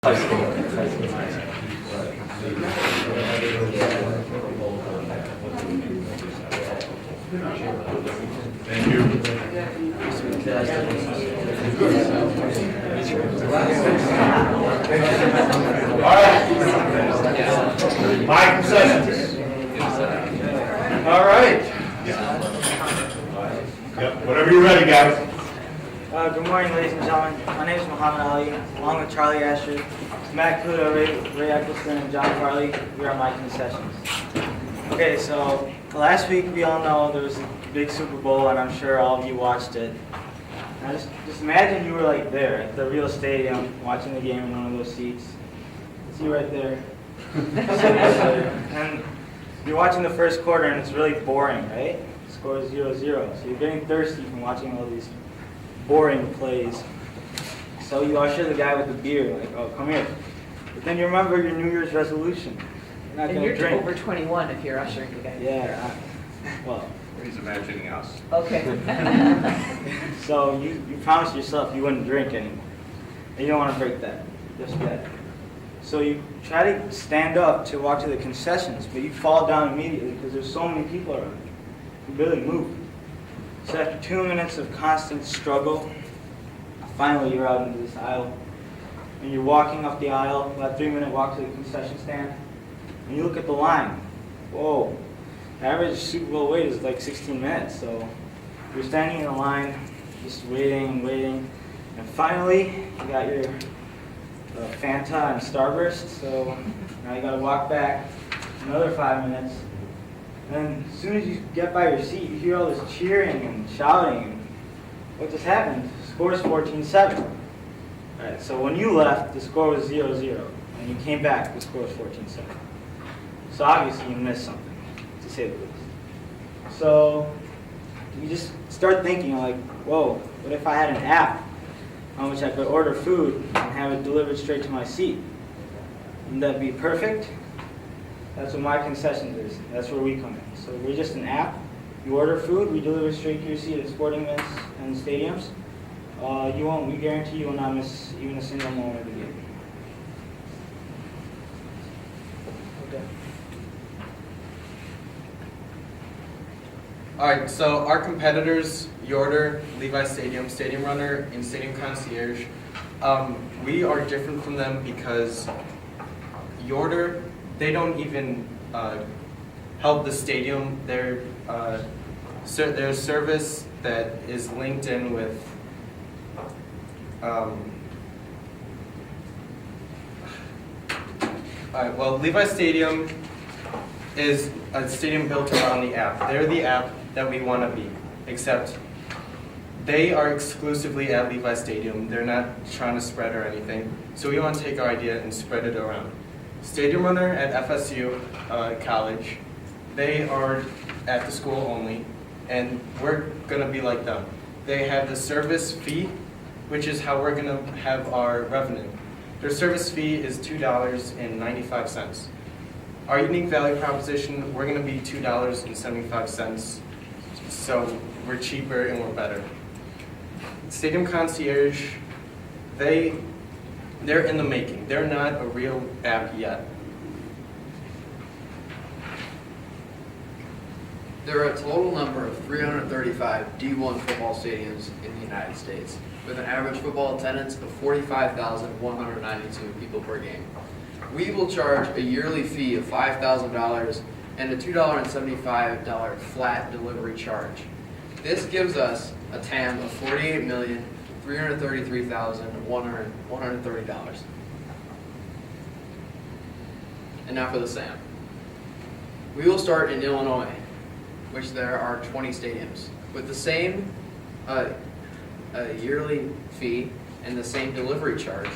Thank you. All right. My concessions. All right. Yep. Whenever you're ready, guys. Good morning, ladies and gentlemen. My name is Muhammad Ali, along with Charlie Asher, Matt Kuda, Ray Eccleston, and John Farley. We are My Concessions. Okay, so last week we all know there was a big Super Bowl, and I'm sure all of you watched it. Now just imagine you were like there at the real stadium watching the game in one of those seats. See right there. And you're watching the first quarter, and it's really boring, right? The score is 0-0. So you're getting thirsty from watching all these boring plays. So you usher the guy with the beer, like, oh, come here. But then you remember your New Year's resolution. You're not And going to you're drink. over 21 if you're ushering the guy. Yeah. Well. He's imagining us. Okay. So you promised yourself you wouldn't drink anymore. And you don't want to break that just yet. So you try to stand up to walk to the concessions, but you fall down immediately because there's so many people around. You barely move. So after 2 minutes of constant struggle, finally you're out into this aisle. And you're walking up the aisle, about a 3-minute walk to the concession stand. And you look at the line. Whoa. The average Super Bowl wait is like 16 minutes. So you're standing in a line, just waiting and waiting. And finally, you got your Fanta and Starburst. So now you got to walk back another 5 minutes. And as soon as you get by your seat, you hear all this cheering and shouting. And what just happened? The score is 14-7. All right, so when you left, the score was 0-0. And you came back, the score was 14-7. So obviously you missed something, to say the least. So you just start thinking like, whoa, what if I had an app on which I could order food and have it delivered straight to my seat? Wouldn't that be perfect? That's what My Concessions is. That's where we come in. So we're just an app. You order food, we deliver straight to your seat at sporting events and stadiums. We guarantee you will not miss even a single moment of the game. Okay. All right, so our competitors, Yorder, Levi Stadium, Stadium Runner, and Stadium Concierge, we are different from them because Yorder, they don't even help the stadium. Their service that is linked in with Levi Stadium is a stadium built around the app. They're the app that we want to be, except they are exclusively at Levi Stadium. They're not trying to spread or anything. So we want to take our idea and spread it around. Stadium Runner at FSU College, they are at the school only, and we're going to be like them. They have the service fee, which is how we're going to have our revenue. Their service fee is $2.95. Our unique value proposition, we're going to be $2.75, so we're cheaper and we're better. Stadium Concierge, they're in the making. They're not a real app yet. There are a total number of 335 D1 football stadiums in the United States, with an average football attendance of 45,192 people per game. We will charge a yearly fee of $5,000 and a $2.75 flat delivery charge. This gives us a TAM of $48,333,130. And now for the SAM. We will start in Illinois, which there are 20 stadiums, with the same yearly fee and the same delivery charge,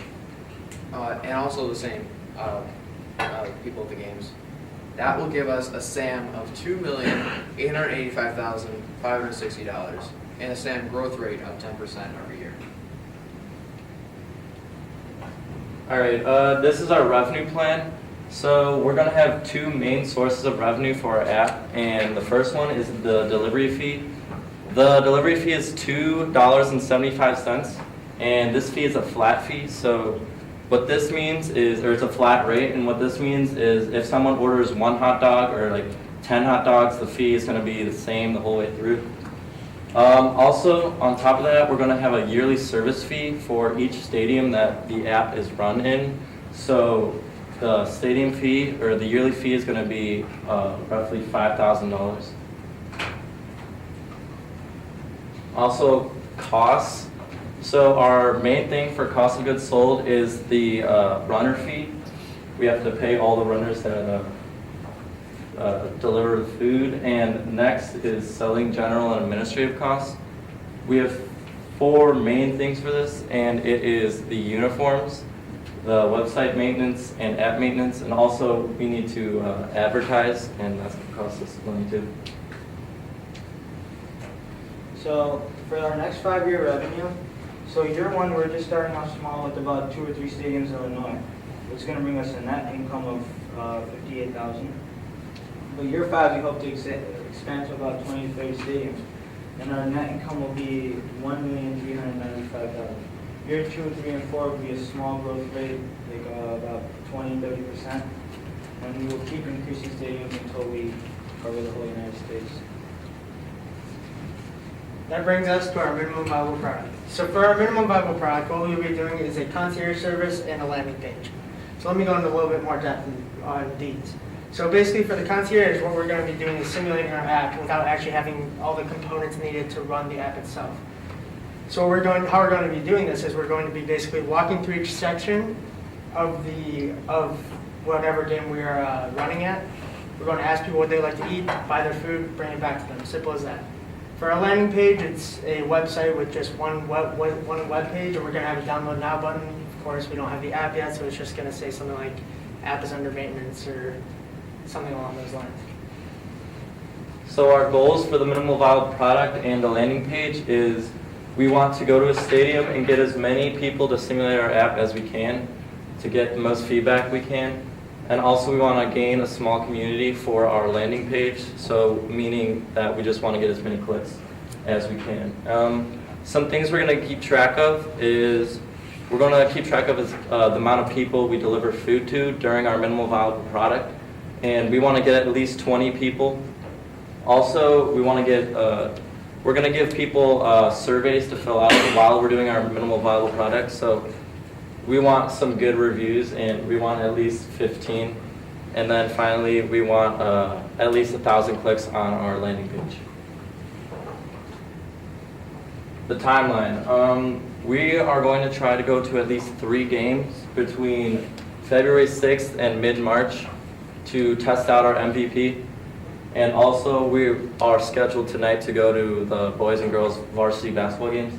and also the same people at the games. That will give us a SAM of $2,885,560 and a SAM growth rate of 10% every year. All right, this is our revenue plan. So we're going to have two main sources of revenue for our app, and the first one is the delivery fee. The delivery fee is $2.75, and this fee is a flat fee, so What this means is, or it's a flat rate, and what this means is if someone orders 1 hot dog or like 10 hot dogs, the fee is going to be the same the whole way through. Also, on top of that, we're going to have a yearly service fee for each stadium that the app is run in. So the stadium fee, or the yearly fee, is going to be roughly $5,000. Also, costs. So our main thing for cost of goods sold is the runner fee. We have to pay all the runners that deliver the food. And next is selling general and administrative costs. We have 4 main things for this, and it is the uniforms, the website maintenance, and app maintenance, and also we need to advertise, and that's going to cost us money too. So for our next 5-year revenue, so year 1, we're just starting off small with about 2 or 3 stadiums in Illinois. It's going to bring us a net income of $58,000. But year 5, we hope to expand to about 20 to 30 stadiums, and our net income will be $1,395,000. Year 2, 3, and 4 will be a small growth rate, like about 20-30%, and we will keep increasing stadiums until we cover the whole United States. That brings us to our minimum viable product. So for our minimum viable product, what we'll be doing is a concierge service and a landing page. So let me go into a little bit more depth on these. So basically for the concierge, what we're going to be doing is simulating our app without actually having all the components needed to run the app itself. So how we're going to be doing this is we're going to be basically walking through each section of whatever game we are running at. We're going to ask people what they like to eat, buy their food, bring it back to them. Simple as that. For our landing page, it's a website with just one web page, and we're going to have a download now button. Of course, we don't have the app yet, so it's just going to say something like app is under maintenance or something along those lines. So our goals for the minimal viable product and the landing page is we want to go to a stadium and get as many people to simulate our app as we can to get the most feedback we can. And also we want to gain a small community for our landing page, so meaning that we just want to get as many clicks as we can. Some things we're going to keep track of is we're going to keep track of the amount of people we deliver food to during our minimal viable product, and we want to get at least 20 people. Also, we want to get we're going to give people surveys to fill out while we're doing our minimal viable product. So we want some good reviews, and we want at least 15. And then finally, we want at least 1,000 clicks on our landing page. The timeline. We are going to try to go to at least 3 games between February 6th and mid-March to test out our MVP. And also, we are scheduled tonight to go to the boys and girls varsity basketball games.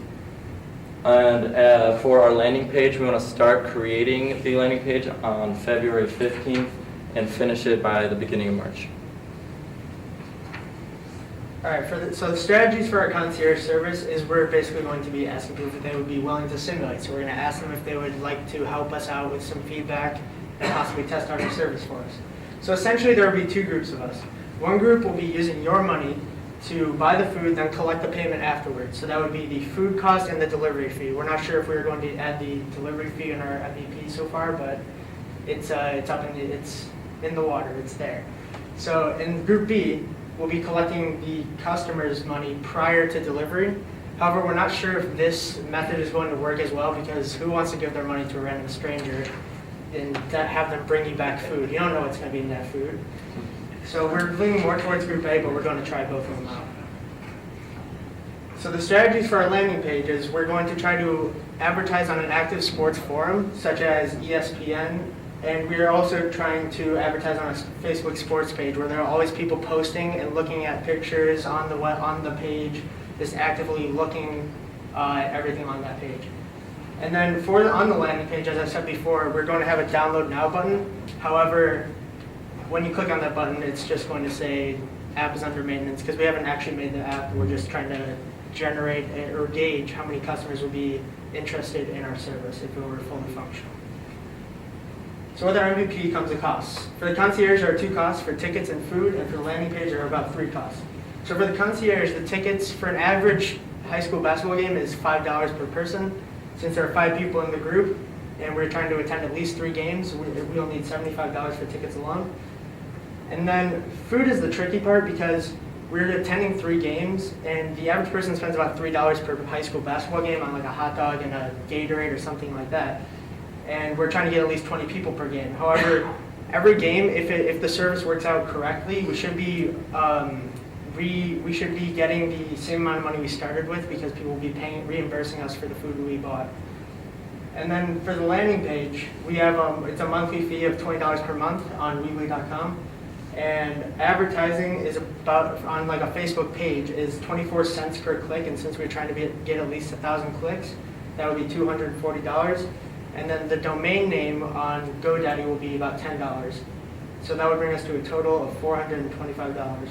And for our landing page, we want to start creating the landing page on February 15th and finish it by the beginning of March. All right, so the strategies for our concierge service is we're basically going to be asking people if they would be willing to simulate. So we're going to ask them if they would like to help us out with some feedback and possibly test out their service for us. So essentially there will be 2 groups of us. One group will be using your money to buy the food, then collect the payment afterwards. So that would be the food cost and the delivery fee. We're not sure if we're going to add the delivery fee in our MVP so far, but it's in the water. It's there. So in Group B, we'll be collecting the customer's money prior to delivery. However, we're not sure if this method is going to work as well, because who wants to give their money to a random stranger and have them bring you back food? You don't know what's going to be in that food. So we're leaning more towards Group A, but we're going to try both of them out. So the strategies for our landing page is we're going to try to advertise on an active sports forum, such as ESPN, and we're also trying to advertise on a Facebook sports page where there are always people posting and looking at pictures on the page, just actively looking at everything on that page. And then on the landing page, as I said before, we're going to have a download now button. However, when you click on that button, it's just going to say app is under maintenance, because we haven't actually made the app. We're just trying to generate or gauge how many customers will be interested in our service if it were fully functional. So with our MVP comes the costs. For the concierge, there are 2 costs, for tickets and food, and for the landing page, there are about 3 costs. So for the concierge, the tickets for an average high school basketball game is $5 per person. Since there are 5 people in the group, and we're trying to attend at least 3 games. We'll need $75 for tickets alone. And then food is the tricky part because we're attending 3 games, and the average person spends about $3 per high school basketball game on like a hot dog and a Gatorade or something like that. And we're trying to get at least 20 people per game. However, every game, if the service works out correctly, we should be we should be getting the same amount of money we started with because people will be reimbursing us for the food we bought. And then for the landing page, we have it's a monthly fee of $20 per month on Weebly.com. And advertising is about, on like a Facebook page, is 24 cents per click. And since we're trying to get at least 1,000 clicks, that would be $240. And then the domain name on GoDaddy will be about $10. So that would bring us to a total of $425.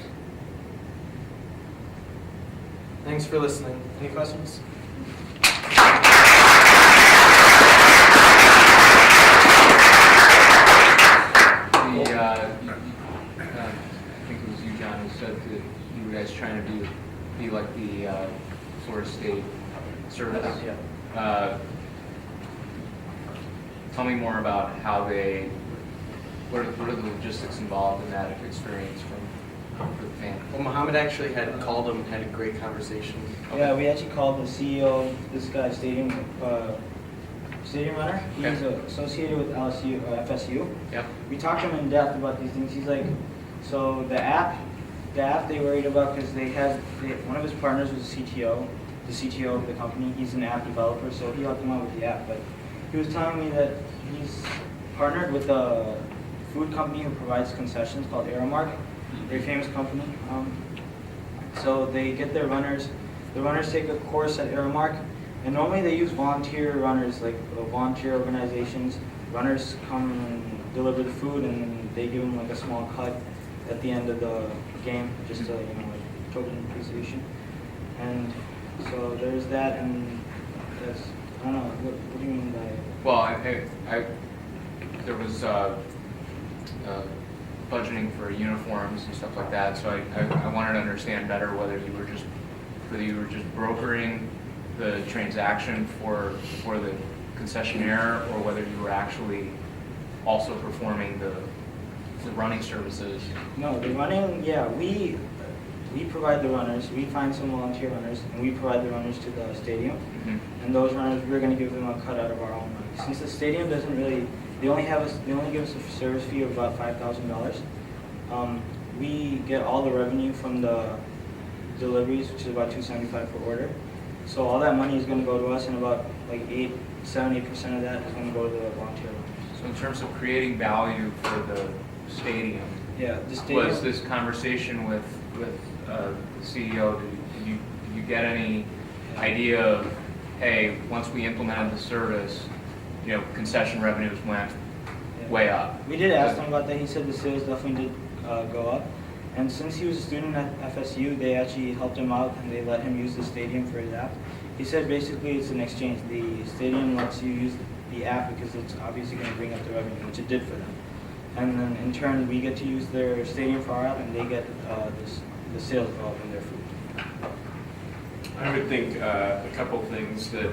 Thanks for listening. Any questions? I think it was you, John, who said that you guys trying to be like the Florida State service. Yeah. Tell me more about how what are the logistics involved in that experience for the fan? Well, Muhammad actually had called him, had a great conversation. Yeah, we actually called the CEO, this guy, stadium runner. He's Okay. associated with LSU, FSU. Yep. We talked to him in depth about these things. He's like, so the app they worried about because one of his partners was the CTO of the company. He's an app developer, so he helped him out with the app. But he was telling me that he's partnered with a food company who provides concessions called Aramark. They're a famous company. So they get their runners. The runners take a course at Aramark, and normally they use volunteer runners, like volunteer organizations. Runners come and deliver the food, and they give them like a small cut at the end of the game, just to, like token appreciation. And so there's that, and that's, I don't know, what do you mean by? Well, there was budgeting for uniforms and stuff like that, so I wanted to understand better whether you were just brokering the transaction for the concessionaire, or whether you were actually also performing the running services. No, the running, yeah, we provide the runners. We find some volunteer runners, and we provide the runners to the stadium. Mm-hmm. And those runners, we're going to give them a cut out of our own money. Since the stadium doesn't really, they only give us a service fee of about $5,000. We get all the revenue from the deliveries, which is about $275 per order. So all that money is going to go to us, and about like 8% of that is going to go to the volunteer runners. So in terms of creating value for the stadium, Yeah, the stadium. was this conversation with the CEO, did you get any idea of, hey, once we implemented the service, concession revenues went way up? We did ask him about that. He said the sales definitely did go up. And since he was a student at FSU, they actually helped him out, and they let him use the stadium for his app. He said basically it's an exchange. The stadium lets you use the app because it's obviously going to bring up the revenue, which it did for them. And then in turn, we get to use their stadium for our app, and they get the sales go up in their food. I would think a couple things that,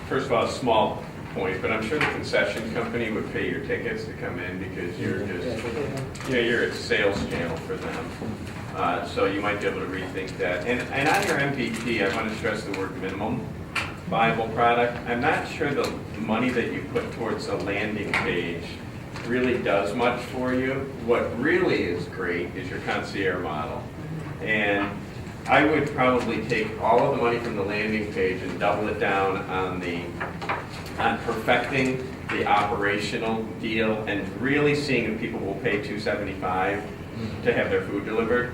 first of all, a small point, but I'm sure the concession company would pay your tickets to come in because you're just, you're a sales channel for them. So you might be able to rethink that. And on your MVP, I want to stress the word minimum viable product. I'm not sure the money that you put towards a landing page really does much for you. What really is great is your concierge model. And I would probably take all of the money from the landing page and double it down on perfecting the operational deal and really seeing if people will pay $275 to have their food delivered.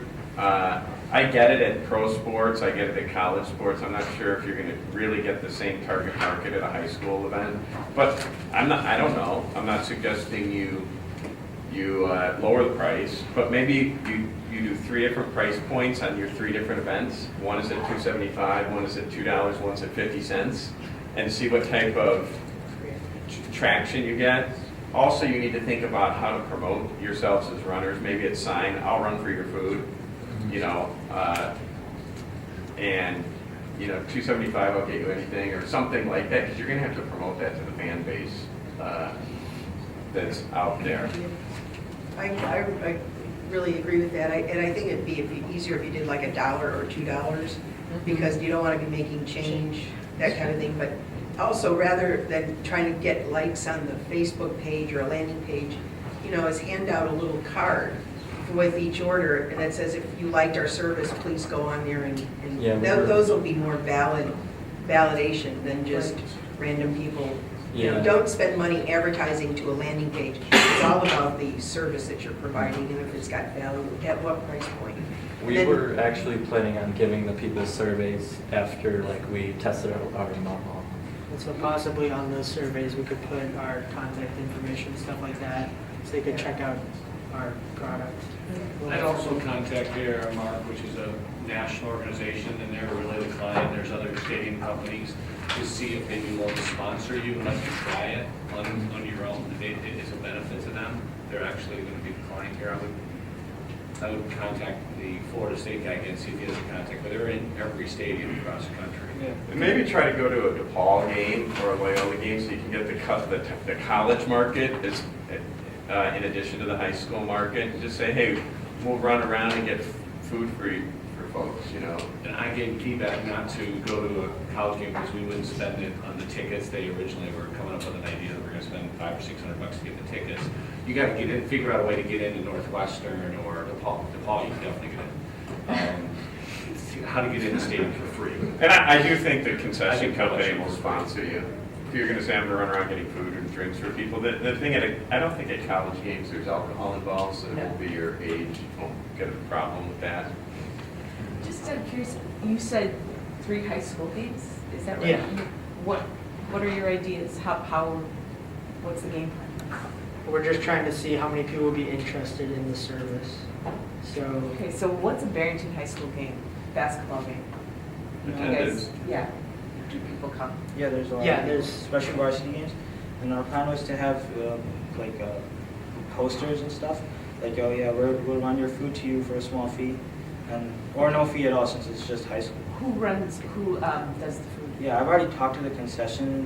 I get it at pro sports, I get it at college sports. I'm not sure if you're going to really get the same target market at a high school event, but I don't know. I'm not suggesting you lower the price, but maybe you do 3 different price points on your 3 different events. One is at $275, one is at $2, one's at 50 cents, and see what type of traction you get. Also, you need to think about how to promote yourselves as runners. Maybe it's sign, I'll run for your food, and you know, 275, I'll get you anything, or something like that, because you're gonna have to promote that to the fan base that's out there. I really agree with that, and I think it'd be easier if you did like $1 or $2, because you don't want to be making change, that kind of thing, but also rather than trying to get likes on the Facebook page or a landing page, you know, is hand out a little card with each order, and that says, if you liked our service, please go on there and Yeah, those will be more validation than just random people. You know, Yeah. don't spend money advertising to a landing page. It's all about the service that you're providing, and if it's got value, at what price point. We Then- were actually planning on giving the people surveys after like we tested our model. And so possibly on those surveys, we could put our contact information, stuff like that, so they could check out our product. I'd also contact Mark, which is a national organization, and they're really the client. There's other stadium companies to see if they'd be willing to sponsor you and let you try it on your own. It is a benefit to them. They're actually going to be the client here. I would contact the Florida State guy again, see if he has a contact, but they're in every stadium across the country. And maybe try to go to a DePaul game or a Loyola game so you can get the college market is, in addition to the high school market. And just say, hey, we'll run around and get food free for folks, you know. And I gave feedback not to go to a college game because we wouldn't spend it on the tickets. They originally were coming up with an idea that we're going to spend $500 or $600 to get the tickets. You got to get in, figure out a way to get into Northwestern or DePaul. DePaul, you can definitely get in. How to get in the stadium for free. And I do think the concession company will sponsor you. If you're going to say I'm going to run around getting food and drinks for people, the thing I don't think at college games there's alcohol involved, so it won't be your age. You won't get a problem with that. Just out of curious, you said 3 high school games, is that right? Yeah. What are your ideas? What's the game plan? We're just trying to see how many people will be interested in the service. So, Okay, so what's a Barrington High School game, basketball game? You Attendance. guys, yeah, do people come? Yeah, there's a lot. Yeah, there's- special varsity games, and our plan was to have posters and stuff. Like, oh yeah, we'll run your food to you for a small fee, or no fee at all since it's just high school. Who does the food? Yeah, I've already talked to the concession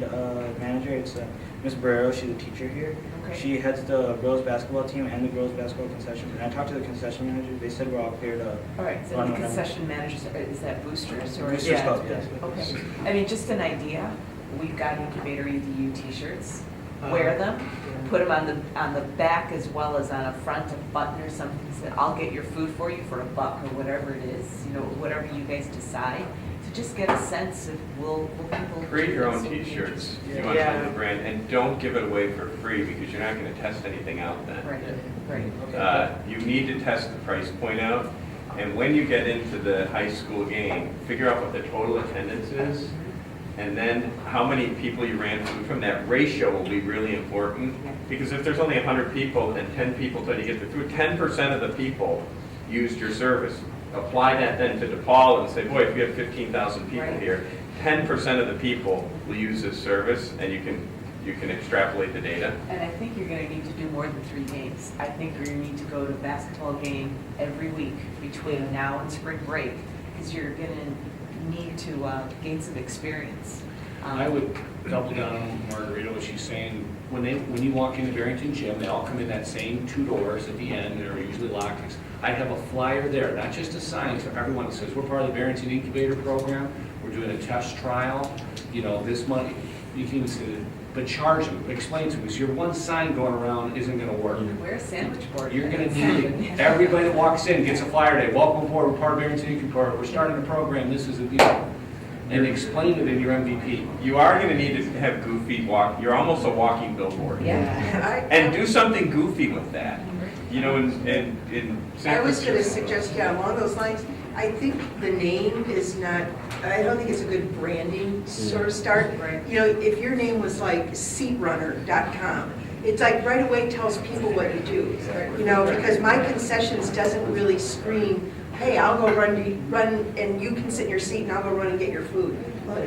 manager. It's Miss Barrero. She's a teacher here. Okay. She heads the girls basketball team and the girls basketball concession. And I talked to the concession manager. They said we're all clear to. All right, so run the whenever. concession managers, is that boosters or? Boosters Yeah. Club, yes. Okay, I mean, just an idea, we've got Incubator EDU t-shirts, wear them, put them on the back as well as on a front, a button or something, so I'll get your food for you for $1 or whatever it is, you know, whatever you guys decide, to just get a sense of will people. Create your own will be t-shirts if you Yeah. want to build the brand, and don't give it away for free because you're not going to test anything out then. Right. You need to test the price point out, and when you get into the high school game, figure out what the total attendance is, and then how many people you ran food from. That ratio will be really important, because if there's only 100 people and 10 people tell you get the food, 10% of the people used your service. Apply that then to DePaul and say, boy, if you have 15,000 people Right. here, 10% of the people will use this service, and you can extrapolate the data. And I think you're gonna need to do more than 3 games. I think you're gonna need to go to a basketball game every week between now and spring break, because you're gonna need to gain some experience. I would double down on Margarita, what she's saying. When you walk into Barrington Gym, they all come in that same 2 doors at the end, they're usually locked. I'd have a flyer there, not just a sign for everyone that says, we're part of the Barrington Incubator Program, we're doing a test trial, you know, this money, you can even say, but charge them, explain to them, because your one sign going around isn't gonna work. Wear a sandwich board. You're gonna need, everybody that walks in gets a flyer day, welcome aboard, we're part of Barrington Incubator, we're starting a program, this is a deal. And explain it in your MVP. You are going to need to have goofy walk. You're almost a walking billboard. Yeah. And do something goofy with that. You know, in San I was going to Francisco. suggest, yeah, along those lines, I think the name is not, I don't think it's a good branding sort of start. Right. You know, if your name was like seatrunner.com, it's like right away tells people what you do. You know, because My Concessions doesn't really scream, hey, I'll go run and you can sit in your seat and I'll go run and get your food.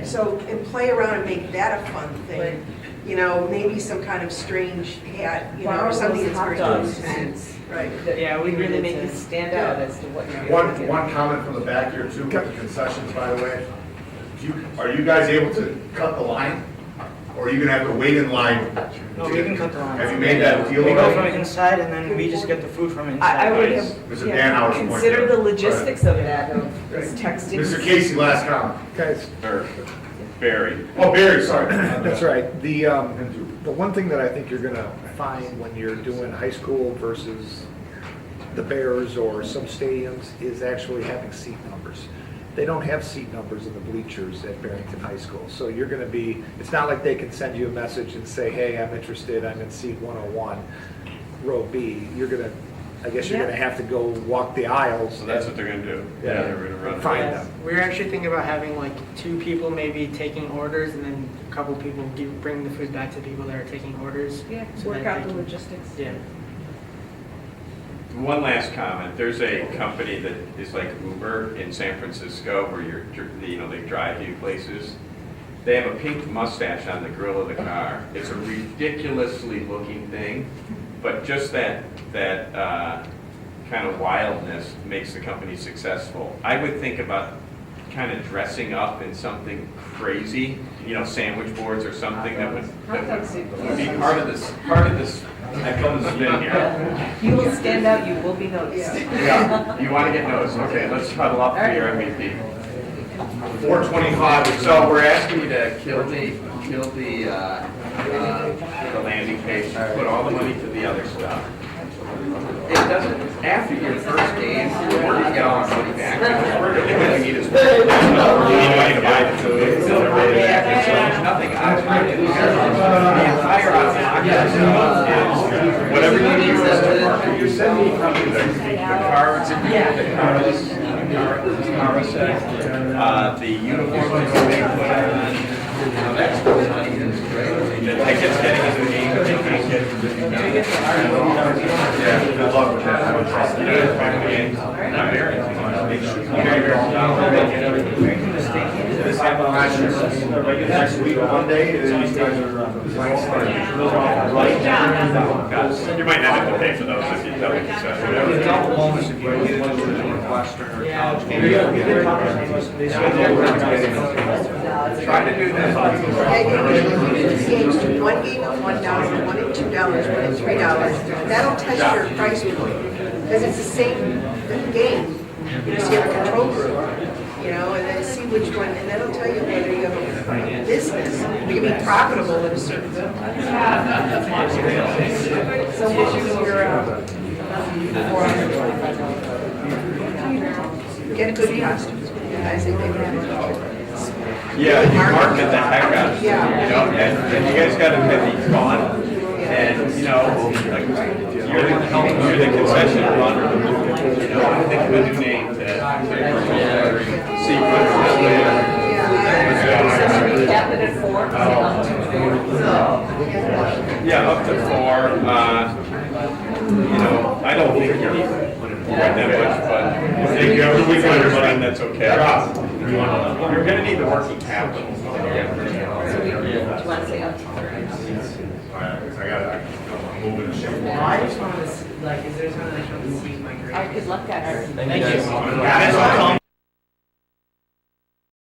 So, and play around and make that a fun thing. You know, maybe some kind of strange hat, you know, or something that's very dogs. Right. yeah, we Really really make it stand out as to what you're gonna get. One comment from the back here too, with the concessions, by the way. Are you guys able to cut the line? Or are you gonna have to wait in line? No, we can cut the line. Have you made that deal We go from already? inside and then we just get the food from I inside. would Nice. have, There's a yeah, man hours point consider there. the logistics of that, of this texting. Mr. Casey, last comment. Guys, Or Barry. Oh, Barry, sorry. that's right. The one thing that I think you're gonna find when you're doing high school versus the Bears or some stadiums is actually having seat numbers. They don't have seat numbers in the bleachers at Barrington High School. So you're gonna be, it's not like they can send you a message and say, hey, I'm interested, I'm in seat 101, row B. You're gonna, I guess you're gonna have to go walk the aisles. So that's what they're gonna do. Yeah. They're gonna run. Find Yes. them. We're actually thinking about having like 2 people maybe taking orders and then a couple people bring the food back to the people that are taking orders. Yeah, So work that out they the can- logistics. Yeah. One last comment. There's a company that is like Uber in San Francisco where they drive you places. They have a pink mustache on the grill of the car. It's a ridiculously looking thing, but just that kind of wildness makes the company successful. I would think about kind of dressing up in something crazy, sandwich boards or something that would be part of this spin here. You will stand out, you will be noticed. Yeah, you want to get noticed. Okay, let's huddle up for your MVP. 425. So we're asking you to kill the landing page, put all the money to the other stuff. It doesn't, after your first game, we're gonna get all our money back. Because we're really what we need is money. You need money to buy the food, so there's nothing out of it. The entire out-of-pocket stuff is whatever you need to market yourself. The cards, the uniforms that they put on. That's what money is, right? The tickets getting into the game, but they can't get into the game. Yeah, good luck with that. Not very. Next week, Monday, is you guys are You might not have to pay for those if you tell me It's so. double bonus if you get it to Northwestern or college. Try to do that. Games, 1 game at $1, 1 at $2, 1 at $3. That'll test your price point, because it's the same game. You just have a control group, and then see which one, and that'll tell you whether you have a business. You can be profitable at a certain level. So what was your, Get a good costume. I think they have. Yeah, you market the heck out of it, Yeah. and you guys gotta be fun, and, like, you're the concession runner, I think of a new name to sequence so we cap it at 4, up to 4. Yeah, up to 4, I don't think you need that much, but if you ever leave everybody, that's okay. You're gonna need the working capital. Do you want to say up to 30? I gotta move it and shift. I just wanted to, is there something I should see my grade? All right, good luck, guys. Thank you.